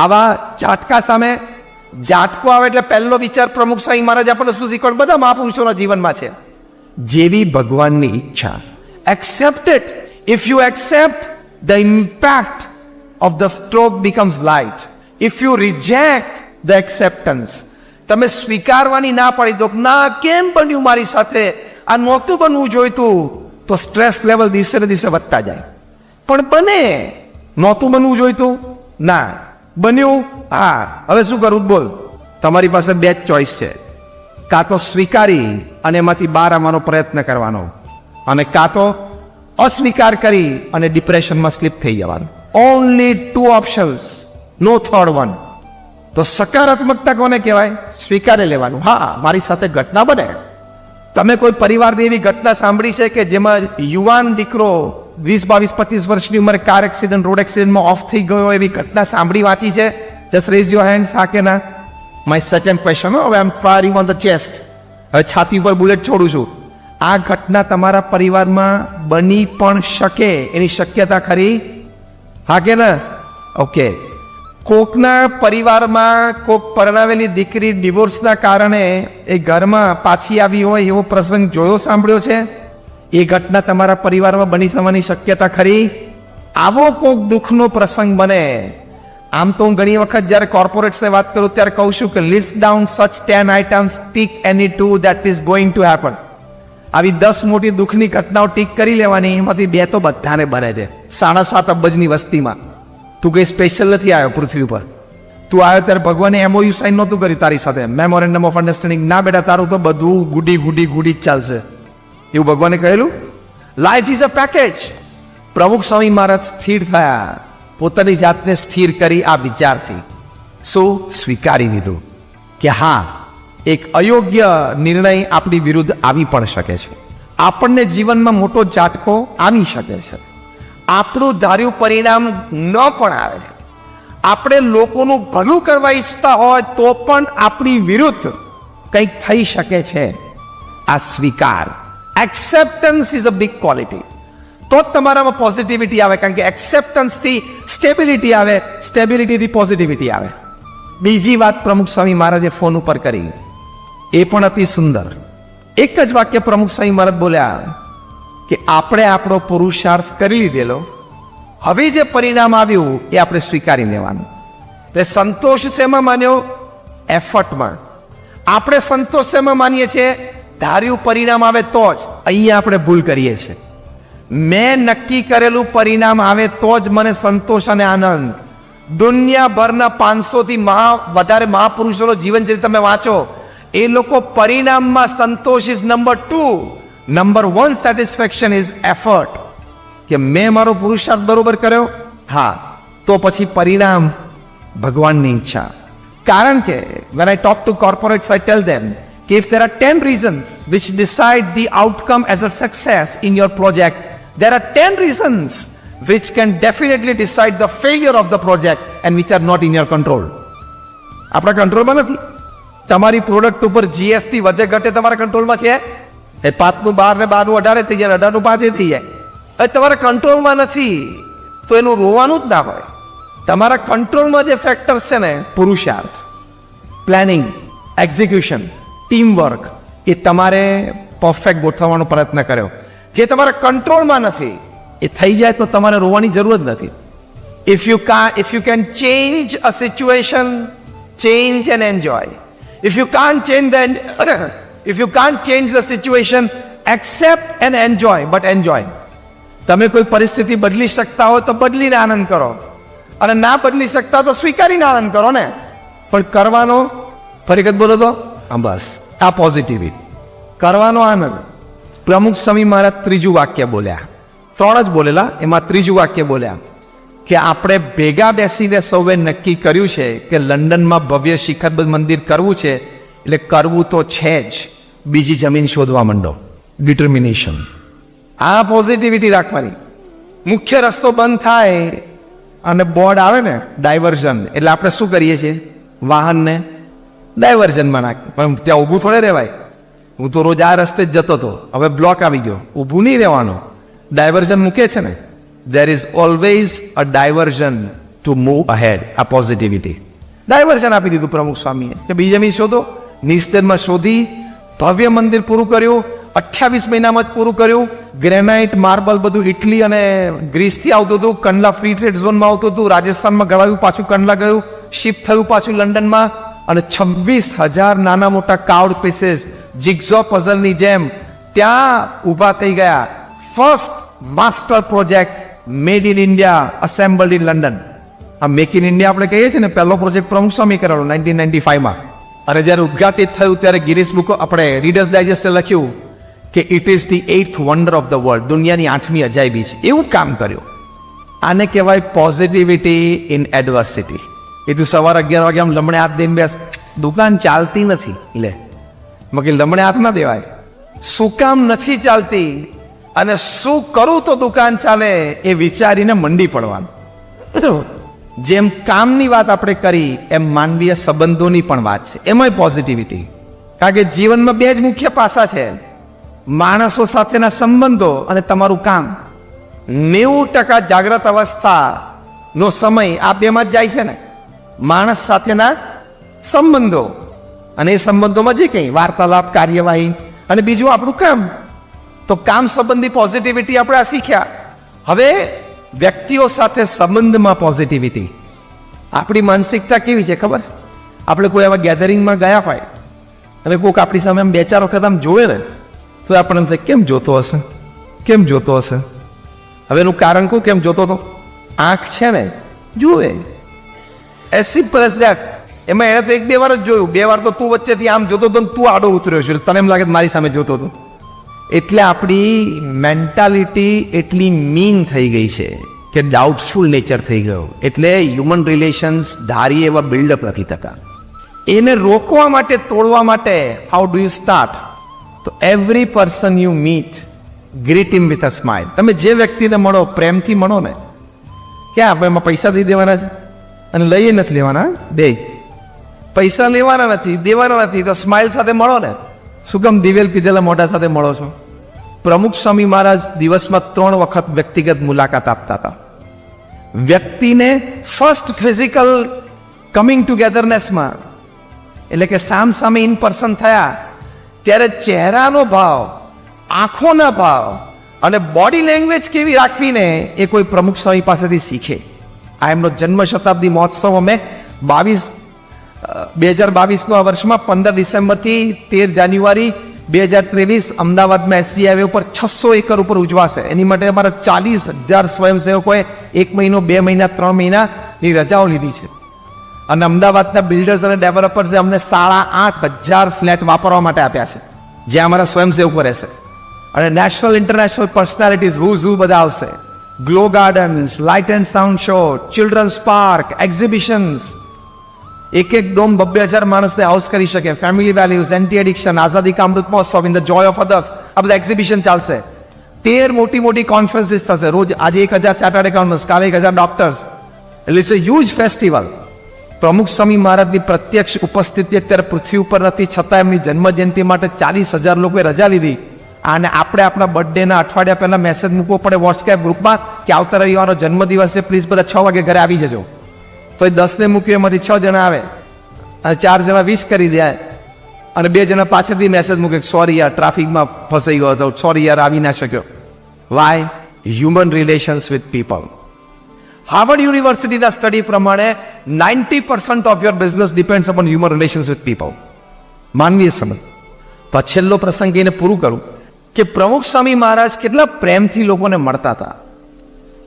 આવા ઝાટકા સામે, ઝાટકો આવે એટલે પહેલો વિચાર પ્રમુખ સ્વામી મહારાજ આપણને શું શીખવાડ બધા મહાપુરુષોના જીવનમાં છે, જેવી ભગવાનની ઈચ્છા. Accept it. If you accept, the impact of the stroke becomes light. If you reject the acceptance, તમે સ્વીકારવાની ના પાડી દો, ના કેમ બન્યું મારી સાથે, આ નહોતું બનવું જોઈતું, તો સ્ટ્રેસ લેવલ દિવસે ને દિવસે વધતા જાય. પણ બને, નહોતું બનવું જોઈતું, ના બન્યું, હા હવે શું કરું બોલ. તમારી પાસે 2 જ ચોઈસ છે, કાં તો સ્વીકારી અને એમાંથી બહાર આવવાનો પ્રયત્ન કરવાનો, અને કાં તો અસ્વીકાર કરી અને ડિપ્રેશનમાં સ્લીપ થઈ જવાનું. ઓનલી 2 ઓપ્શન્સ, નો થર્ડ વન. તો સકારાત્મકતા કોને કહેવાય? સ્વીકારી લેવાનું. હા મારી સાથે ઘટના બને. તમે કોઈ પરિવારની એવી ઘટના સાંભળી છે કે જેમાં યુવાન દીકરો 20, 22, 25 વર્ષની ઉંમરે કાર એક્સિડન્ટ, રોડ એક્સિડન્ટમાં ઓફ થઈ ગયો, એવી ઘટના સાંભળી વાંચી છે? Just rays your hands. હા કે ના? My second question. હવે આઈ એમ ફાયરિંગ ઓન ધ ચેસ્ટ. હવે છાતી ઉપર બુલેટ છોડું છું. આ ઘટના તમારા પરિવારમાં બની પણ શકે, એની શક્યતા ખરી? હા કે ના? ઓકે. કોકના પરિવારમાં કોક પરણાવેલી દીકરી ડિવોર્સના કારણે એ ઘરમાં પાછી આવી હોય એવો પ્રસંગ જોયો, સાંભળ્યો છે? એ ઘટના તમારા પરિવારમાં બની થવાની શક્યતા ખરી? આવો કોક દુઃખનો પ્રસંગ બને. આમ તો હું ઘણી વખત જ્યારે કોર્પોરેટ્સને વાત કરું ત્યારે કહું છું કે list down such 10 items, tick any 2 that is going to happen. આવી 10 મોટી દુઃખની ઘટનાઓ ટીક કરી લેવાની, એમાંથી 2 તો બધાને બને છે. 7.5 અબજની વસ્તીમાં તું કઈ સ્પેશિયલ નથી આવ્યો પૃથ્વી પર. તું આવ્યો ત્યારે ભગવાને MOU સાઇન નહોતું કર્યું તારી સાથે, મેમોરેન્ડમ ઓફ અન્ડરસ્ટેન્ડિંગ. ના બેટા, તારું તો બધું ગુડી જ ચાલશે, એવું ભગવાને કહેલું. Life is a package. પ્રમુખ સ્વામી મહારાજ સ્થિર થયા, પોતાની જાતને સ્થિર કરી આ વિચારથી. શું? સ્વીકારી લીધું કે હા, એક અયોગ્ય નિર્ણય આપણી વિરુદ્ધ આવી પણ શકે છે. આપણને જીવનમાં મોટો ઝાટકો આવી શકે છે. આપણું ધાર્યું પરિણામ ન પણ આવે. આપણે લોકોનું ભલું કરવા ઈચ્છતા હોય તો પણ આપણી વિરુદ્ધ કંઈક થઈ શકે છે. આ સ્વીકાર, acceptance is a big quality. તો જ તમારામાં પોઝિટિવિટી આવે, કારણ કે એક્સેપ્ટન્સથી સ્ટેબિલિટી આવે, સ્ટેબિલિટીથી પોઝિટિવિટી આવે. બીજી વાત પ્રમુખ સ્વામી મહારાજે ફોન ઉપર કરી, એ પણ અતિ સુંદર. એક જ વાક્ય પ્રમુખ સ્વામી મહારાજ બોલ્યા કે આપણે આપણો પુરુષાર્થ કરી લીધેલો, હવે જે પરિણામ આવ્યું એ આપણે સ્વીકારી લેવાનું. એટલે સંતોષ શેમાં માન્યો? એફર્ટમાં. આપણે સંતોષ શેમાં માનીએ છીએ? ધાર્યું પરિણામ આવે તો જ. અહીંયા આપણે ભૂલ કરીએ છીએ. મેં નક્કી કરેલું પરિણામ આવે તો જ મને સંતોષ અને આનંદ. દુનિયાભરના 500 થી વધારે મહાપુરુષોનો જીવન ચરિત્ર તમે વાંચો, એ લોકો પરિણામમાં સંતોષ is number 2. Number 1 satisfaction is effort. કે મેં મારો પુરુષાર્થ બરોબર કર્યો, હા, તો પછી પરિણામ ભગવાનની ઈચ્છા. કારણ કે when I talk to corporates, I tell them if there are 10 reasons which decide the outcome as a success in your project, there are 10 reasons which can definitely decide the failure of the project and which are not in your control. આપણા કંટ્રોલમાં નથી. તમારી product ઉપર GST વધે ઘટે તમારા કંટ્રોલમાં છે? એ 5નું 12 ને 12નું 18 થઈ જાય, 18નું 5 થઈ જાય. એ તમારા કંટ્રોલમાં નથી તો એનું રોવાનું જ ના હોય. તમારા કંટ્રોલમાં જે ફેક્ટર્સ છે ને, પુરુષાર્થ, પ્લાનિંગ, એક્ઝિક્યુશન, ટીમવર્ક, એ તમારે પરફેક્ટ ગોઠવવાનો પ્રયત્ન કર્યો. જે તમારા કંટ્રોલમાં નથી એ થઈ જાય તો તમારે રોવાની જરૂર જ નથી. If you can change a situation, change and enjoy. If you can't change the situation, accept and enjoy, but enjoy. તમે કોઈ પરિસ્થિતિ બદલી શકતા હો તો બદલીને આનંદ કરો, અને ના બદલી શકતા તો સ્વીકારીને આનંદ કરો ને. પણ કરવાનો, ફરી વખત બોલો તો, હા બસ, આ પોઝિટિવિટી, કરવાનો આનંદ. પ્રમુખ સ્વામી મહારાજ ત્રીજું વાક્ય બોલ્યા. 3 જ બોલેલા, એમાં ત્રીજું વાક્ય બોલ્યા કે આપણે ભેગા બેસીને સૌએ નક્કી કર્યું છે કે લંડનમાં ભવ્ય શિખરબદ્ધ મંદિર કરવું છે, એટલે કરવું તો છે જ, બીજી જમીન શોધવા માંડો. ડિટર્મિનેશન. આ પોઝિટિવિટી રાખવાની. મુખ્ય રસ્તો બંધ થાય અને બોર્ડ આવે ને ડાયવર્ઝન, એટલે આપણે શું કરીએ છીએ? વાહનને ડાયવર્ઝનમાં નાખીએ. પણ ત્યાં ઊભું થોડે રહેવાય. હું તો રોજ આ રસ્તે જ જતો હતો, હવે બ્લોક આવી ગયો, ઊભું નહીં રહેવાનું. ડાયવર્ઝન મૂકે છે ને. There is always a diversion to move ahead. આ પોઝિટિવિટી. ડાયવર્ઝન આપી દીધું પ્રમુખ સ્વામીએ કે બીજી જમીન શોધો. નિસ્તરમાં શોધી ભવ્ય મંદિર પૂરું કર્યું. 28 મહિનામાં જ પૂરું કર્યું. ગ્રેનાઇટ, માર્બલ બધું ઇટલી અને ગ્રીસથી આવતું હતું. કંડલા ફ્રી ટ્રેડ ઝોનમાં આવતું હતું. રાજસ્થાનમાં ગળાવ્યું, પાછું કંડલા ગયું, શિફ્ટ થયું પાછું લંડનમાં. અને 26,000 નાના મોટા કાર્ડ પીસીસ જિગ્ઝો પઝલની જેમ ત્યાં ઊભા થઈ ગયા. First master project made in India, assembled in London. આ મેક ઇન ઇન્ડિયા આપણે કહીએ છીએ ને, પહેલો પ્રોજેક્ટ પ્રમુખ સ્વામી કરેલો 1995માં. અને જ્યારે ઉદ્ઘાટિત થયું ત્યારે ગિરીશ બુક, આપણે રીડર્સ ડાયજેસ્ટે લખ્યું કે it is the 8th wonder of the world, દુનિયાની 8મી અજાયબી છે. એવું કામ કર્યું. આને કહેવાય પોઝિટિવિટી ઇન એડવર્સિટી. એ તું સવારે 11 વાગે આમ લમણે હાથ દઈને બેસ, દુકાન ચાલતી નથી, લે મગી લમણે હાથ ના દેવાય. શું કામ નથી ચાલતી અને શું કરું તો દુકાન ચાલે, એ વિચારીને મંડી પડવાનું. જેમ કામની વાત આપણે કરી એમ માનવીય સંબંધોની પણ વાત છે, એમાંય પોઝિટિવિટી. કારણ કે જીવનમાં 2 જ મુખ્ય પાસા છે, માણસો સાથેના સંબંધો અને તમારું કામ. 90% જાગ્રત અવસ્થાનો સમય આ 2માં જ જાય છે ને. માણસ સાથેના સંબંધો, અને એ સંબંધોમાં જે કંઈ વાર્તાલાપ, કાર્યવાહી, અને બીજું આપણું કામ. તો કામ સંબંધી પોઝિટિવિટી આપણે આ શીખ્યા. હવે વ્યક્તિઓ સાથે સંબંધમાં પોઝિટિવિટી. આપણી માનસિકતા કેવી છે ખબર? આપણે કોઈ આવા ગેધરિંગમાં ગયા હોય અને કોઈક આપણી સામે આમ 2-4 વખત આમ જોવે ને તો આપણને થાય કેમ જોતો હશે, કેમ જોતો હશે. હવે એનું કારણ કહું કેમ જોતો હતો? આંખ છે ને, જુએ. As simple as that. એમાં એને તો 1-2 વાર જ જોયું. 2 વાર તો તું વચ્ચેથી આમ જોતો હતો ને તું આડો ઉતર્યો છે, તને એમ લાગે મારી સામે જોતો હતો. એટલે આપણી મેન્ટાલિટી એટલી મીન થઈ ગઈ છે કે ડાઉટફુલ નેચર થઈ ગયો. એટલે હ્યુમન રિલેશન્સ ધારી એવા બિલ્ડઅપ નથી થતા. એને રોકવા માટે, તોડવા માટે હાઉ ડુ યુ સ્ટાર્ટ? તો every person you meet, greet him with a smile. તમે જે વ્યક્તિને મળો પ્રેમથી મળો ને. ક્યાં આપણે એમાં પૈસા દઈ દેવાના છે અને લઈએ નથી લેવાના. 2 પૈસા લેવાના નથી, દેવાના નથી, તો સ્માઇલ સાથે મળો ને. શું કામ દિવેલ પીધેલા મોઢા સાથે મળો છો? પ્રમુખ સ્વામી મહારાજ દિવસમાં 3 વખત વ્યક્તિગત મુલાકાત આપતા હતા. વ્યક્તિને ફર્સ્ટ ફિઝિકલ કમિંગ ટુગેધરનેસમાં, એટલે કે સામ સામે ઇન પર્સન થયા ત્યારે ચહેરાનો ભાવ, આંખોના ભાવ અને બોડી લેંગ્વેજ કેવી રાખવીને એ કોઈ પ્રમુખ સ્વામી પાસેથી શીખે. આ એમનો જન્મ શતાબ્દી મહોત્સવ અમે 2022 આ વર્ષમાં 15 ડિસેમ્બરથી 13 જાન્યુઆરી 2023 અમદાવાદમાં એસડી હાઈવે ઉપર 600 એકર ઉપર ઉજવાશે. એની માટે અમારા 40,000 સ્વયંસેવકોએ 1 મહિનો, 2 મહિના, 3 મહિનાની રજાઓ લીધી છે. અને અમદાવાદના બિલ્ડર્સ અને ડેવલપર્સે અમને 8,500 ફ્લેટ વાપરવા માટે આપ્યા છે, જ્યાં અમારા સ્વયંસેવકો રહેશે. અને નેશનલ ઇન્ટરનેશનલ પર્સનાલિટીઝ ઝૂ બધા આવશે. Glow gardens, light and sound show, children's park, exhibitions. એક ડોમ 2,000 માણસને હાઉસ કરી શકે. ફેમિલી વેલ્યુઝ, એન્ટી એડિક્શન, આઝાદી કા Amrit Mahotsav, in the Joy of others, આ બધા એક્ઝિબિશન ચાલશે. 13 મોટી કોન્ફરન્સીસ થશે રોજ. આજે 1,000 ચાર્ટર્ડ એકાઉન્ટન્ટ્સ, કાલે 1,000 ડોક્ટર્સ. એટલે ઇટ્સ અ હ્યુજ ફેસ્ટિવલ. પ્રમુખ સ્વામી મહારાજની પ્રત્યક્ષ ઉપસ્થિતિ અત્યારે પૃથ્વી ઉપર નથી, છતાં એમની જન્મજયંતિ માટે 40,000 લોકોએ રજા લીધી. અને આપણે આપણા બર્થડેના અઠવાડિયા પહેલા મેસેજ મૂકવો પડે વોટ્સએપ ગ્રુપમાં કે આવતા રવિવારનો જન્મદિવસ છે, પ્લીઝ બધા 6 વાગે ઘરે આવી જજો. તો એ 10ને મૂક્યું, એમાંથી 6 જણા આવે અને 4 જણા વિશ કરી દે અને 2 જણા પાછળથી મેસેજ મૂકે, સોરી યાર ટ્રાફિકમાં ફસાઈ ગયો હતો, સોરી યાર આવી ના શક્યો. Why? Human relations with people. Harvard યુનિવર્સિટીના સ્ટડી પ્રમાણે 90% of your business depends upon human relations with people. માનવીય સંબંધ. તો આ છેલ્લો પ્રસંગ એને પૂરું કરું કે પ્રમુખ સ્વામી મહારાજ કેટલા પ્રેમથી લોકોને મળતા હતા.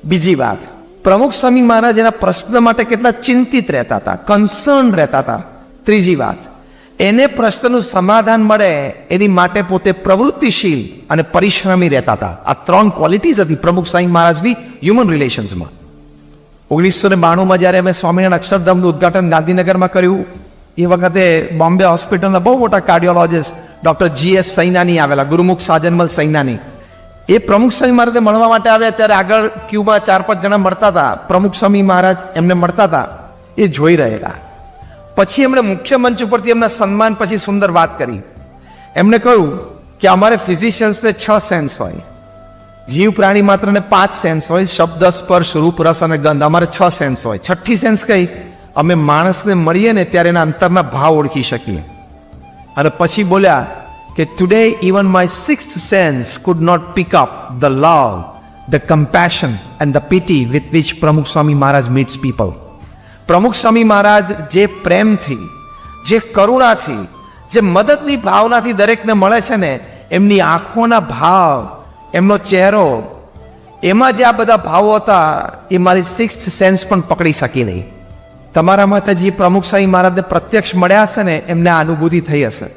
બીજી વાત, પ્રમુખ સ્વામી મહારાજ એના પ્રશ્ન માટે કેટલા ચિંતિત રહેતા હતા, કન્સર્ન રહેતા હતા. ત્રીજી વાત, એને પ્રશ્નનું સમાધાન મળે એની માટે પોતે પ્રવૃત્તિશીલ અને પરિશ્રમી રહેતા હતા. આ 3 ક્વોલિટીઝ હતી પ્રમુખ સ્વામી મહારાજની હ્યુમન રિલેશન્સમાં. 1992માં જ્યારે અમે સ્વામિનારાયણ અક્ષરધામનું ઉદ્ઘાટન ગાંધીનગરમાં કર્યું, એ વખતે બોમ્બે હોસ્પિટલના બહુ મોટા કાર્ડિયોલોજિસ્ટ ડોક્ટર GS સૈનાની આવેલા, ગુરુમુખ સાજનમલ સૈનાની. એ પ્રમુખ સ્વામી મહારાજને મળવા માટે આવ્યા ત્યારે આગળ ક્યુમાં 4-5 જણા મળતા હતા. પ્રમુખ સ્વામી મહારાજ એમને મળતા હતા, એ જોઈ રહેલા. પછી એમણે મુખ્ય મંચ ઉપરથી એમના સન્માન પછી સુંદર વાત કરી. એમણે કહ્યું કે અમારે ફિઝિશિયન્સને 6 સેન્સ હોય, જીવ પ્રાણી માત્રને 5 સેન્સ હોય, શબ્દ, સ્પર્શ, રૂપ, રસ અને ગંધ. અમારે 6 સેન્સ હોય. 6ઠ્ઠી સેન્સ કઈ? અમે માણસને મળીએ ને ત્યારે એના અંતરના ભાવ ઓળખી શકીએ. અને પછી બોલ્યા કે today even my 6th sense could not pick up the love, the compassion and the pity with which Pramukh Swami Maharaj meets people. પ્રમુખ સ્વામી મહારાજ જે પ્રેમથી, જે કરુણાથી, જે મદદની ભાવનાથી દરેકને મળે છે ને, એમની આંખોના ભાવ, એમનો ચહેરો, એમાં જે આ બધા ભાવો હતા એ મારી 6th સેન્સ પણ પકડી શકી નહીં. તમારામાંથી જે પ્રમુખ સ્વામી મહારાજને પ્રત્યક્ષ મળ્યા હશે ને, એમને આ અનુભૂતિ થઈ હશે.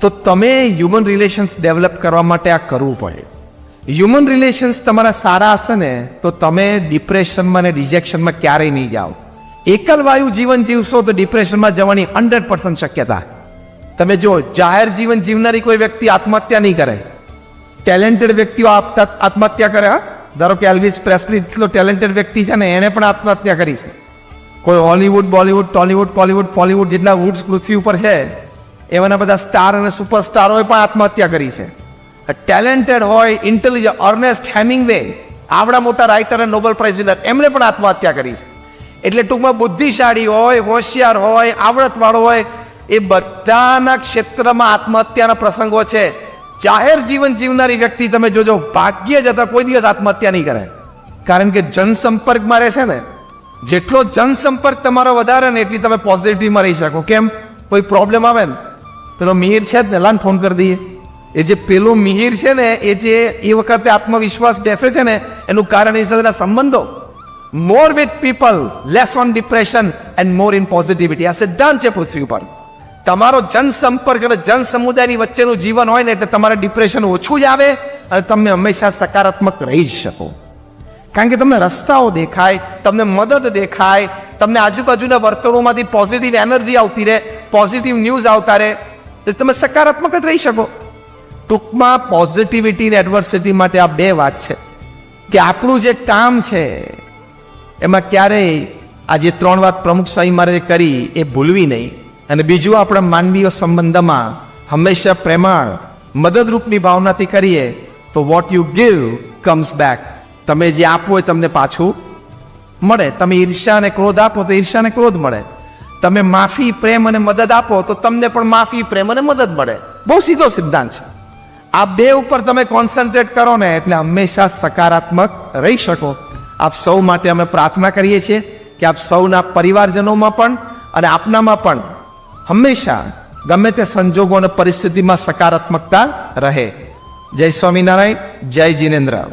તો તમે હ્યુમન રિલેશન્સ ડેવલપ કરવા માટે આ કરવું પડે. હ્યુમન રિલેશન્સ તમારા સારા હશે ને તો તમે ડિપ્રેશનમાં અને રિજેક્શનમાં ક્યારેય નહીં જાઓ. એકલવાયુ જીવન જીવશો તો ડિપ્રેશનમાં જવાની 100% શક્યતા. તમે જો જાહેર જીવન જીવનારી કોઈ વ્યક્તિ આત્મહત્યા નહીં કરે. ટેલેન્ટેડ વ્યક્તિઓ આત્મહત્યા કરે. ધારો કે એલ્વિસ પ્રેસ્લી જેટલો ટેલેન્ટેડ વ્યક્તિ છે ને, એણે પણ આત્મહત્યા કરી છે. કોઈ હોલીવુડ, બોલીવુડ, ટોલીવુડ, કોલીવુડ, ફોલીવુડ જેટલા વુડ્સ પૃથ્વી ઉપર છે, એવાના બધા સ્ટાર અને સુપરસ્ટારોએ પણ આત્મહત્યા કરી છે. ટેલેન્ટેડ હોય, ઇન્ટેલિજન્ટ, અર્નેસ્ટ હેમિંગવે, આવડા મોટા રાઇટર અને નોબેલ પ્રાઇઝ વિનર, એમણે પણ આત્મહત્યા કરી છે. એટલે ટૂંકમાં બુદ્ધિશાળી હોય, હોશિયાર હોય, આવડતવાળો હોય, એ બધાના ક્ષેત્રમાં આત્મહત્યાના પ્રસંગો છે. જાહેર જીવન જીવનારી વ્યક્તિ તમે જોજો, ભાગ્ય જતા કોઈ દિવસ આત્મહત્યા નહીં કરે. કારણ કે જનસંપર્કમાં રહે છે ને. જેટલો જનસંપર્ક તમારો વધારે ને એટલી તમે પોઝિટિવમાં રહી શકો. કેમ? કોઈ પ્રોબ્લેમ આવે ને, પેલો મિહિર છે જ ને, લાન ફોન કરી દઈએ. એ જે પેલો મિહિર છે ને, એ વખતે આત્મવિશ્વાસ બેસે છે ને, એનું કારણ એ સાથેના સંબંધો. More with people, less on depression and more in positivity. આ સિદ્ધાંત છે પૃથ્વી ઉપર. તમારો જનસંપર્ક અને જન સમુદાયની વચ્ચેનું જીવન હોય ને, એટલે તમારે ડિપ્રેશન ઓછું જ આવે અને તમે હંમેશા સકારાત્મક રહી જ શકો. કારણ કે તમને રસ્તાઓ દેખાય, તમને મદદ દેખાય, તમને આજુબાજુના વર્તણોમાંથી પોઝિટિવ એનર્જી આવતી રહે, પોઝિટિવ ન્યૂઝ આવતા રહે, એટલે તમે સકારાત્મક જ રહી શકો. ટૂંકમાં પોઝિટિવિટી અને એડવર્સિટી માટે આ 2 વાત છે કે આપણું જે કામ છે એમાં ક્યારેય આ જે 3 વાત પ્રમુખ સ્વામી મહારાજે કરી એ ભૂલવી નહીં. અને બીજું, આપણા માનવીય સંબંધમાં હંમેશા પ્રેમાળ, મદદરૂપની ભાવનાથી કરીએ તો what you give comes back. તમે જે આપો એ તમને પાછું મળે. તમે ઈર્ષ્યા અને ક્રોધ આપો તો ઈર્ષ્યા અને ક્રોધ મળે. તમે માફી, પ્રેમ અને મદદ આપો તો તમને પણ માફી, પ્રેમ અને મદદ મળે. બહુ સીધો સિદ્ધાંત છે. આ બે ઉપર તમે કોન્સન્ટ્રેટ કરો ને એટલે હંમેશા સકારાત્મક રહી શકો. આપ સૌ માટે અમે પ્રાર્થના કરીએ છીએ કે આપ સૌના પરિવારજનોમાં પણ અને આપનામાં પણ હંમેશા ગમે તે સંજોગો અને પરિસ્થિતિમાં સકારાત્મકતા રહે. જય સ્વામિનારાયણ, જય જીનેન્દ્ર.